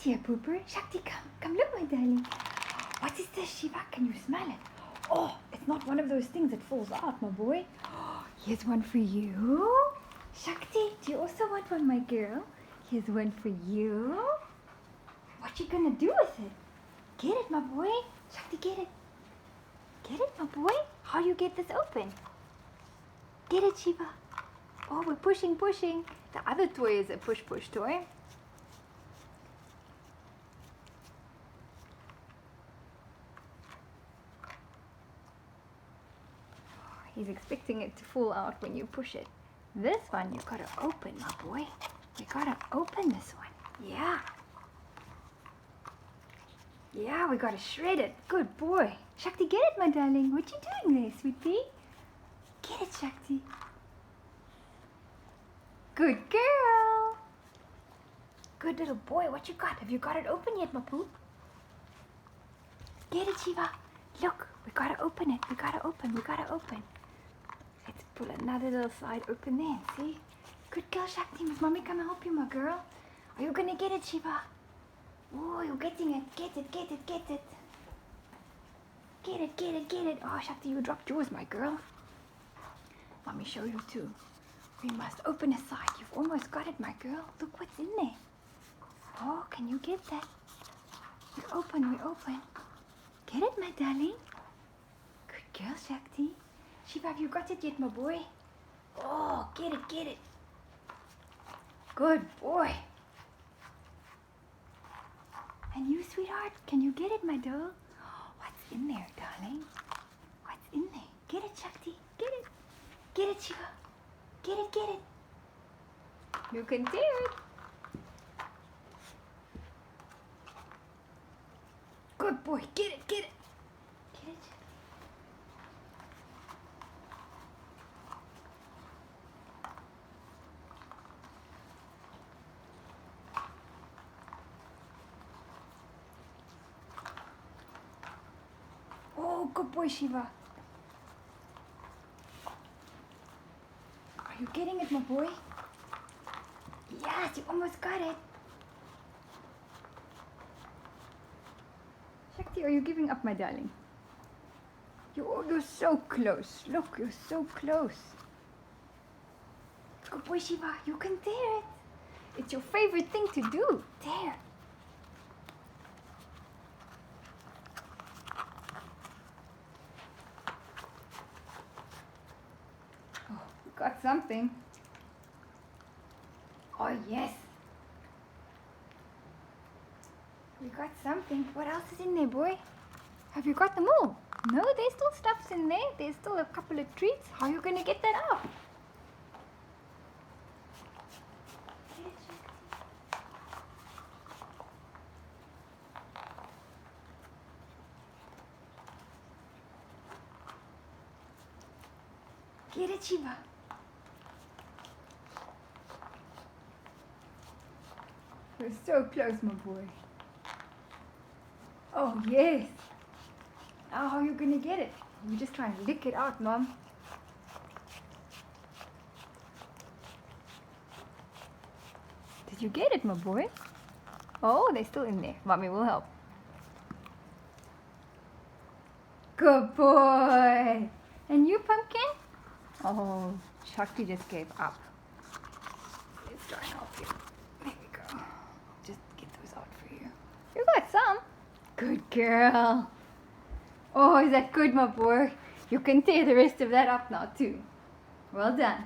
here, Pooper. Shakti, come look, my darling. What is this, Shiva? Can you smell it? Oh, it's not one of those things that falls out, my boy. Here's one for you. Shakti, do you also want one, my girl? Here's one for you. What you gonna do with it? Get it, my boy. Shakti, get it. Get it, my boy. How do you get this open? Get it, Shiva. Oh, we're pushing. The other toy is a push toy. He's expecting it to fall out when you push it. This one you gotta open, my boy. You gotta open this one. Yeah. Yeah, we gotta shred it. Good boy. Shakti, get it, my darling. What you doing there, sweetie? Get it, Shakti. Good girl. Good little boy. What you got? Have you got it open yet, my poop? Get it, Shiva. Look, we gotta open it. We gotta open. Let's pull another little side open there. See? Good girl, Shakti. Miss Mommy come and help you, my girl. Are you gonna get it, Shiva? Oh, you're getting it. Get it. Get it. Oh, Shakti, you dropped yours, my girl. Mommy show you too. We must open a side. You've almost got it, my girl. Look what's in there. Oh, can you get that? We open. Get it, my darling. Good girl, Shakti. Shiva, have you got it yet, my boy? Oh, get it. Good boy. And you, sweetheart, can you get it, my doll? What's in there, darling? What's in there? Get it, Shakti. Get it. Get it, Shiva. Get it. You can tear it. Good boy. Get it. Get it, Shakti. Oh, good boy, Shiva. Are you getting it, my boy? Yes, you almost got it. Shakti, are you giving up, my darling? You're so close. Look, you're so close. Good boy, Shiva. You can tear it. It's your favorite thing to do. Tear. Oh, we got something. Oh, yes. We got something. What else is in there, boy? Have you got them all? No, there's still stuffs in there. There's still a couple of treats. How are you going to get that out? Get it, Shiva. You're so close, my boy. Oh, yes. Now how are you going to get it? You're just trying to lick it out, Mom. Did you get it, my boy? Oh, they're still in there. Mommy will help. Good boy. And you, Pumpkin? Oh, Shakti just gave up. Let's try and help you. There we go. Just get those out for you. You got some. Good girl. Oh, is that good, my boy? You can tear the rest of that up now, too. Well done.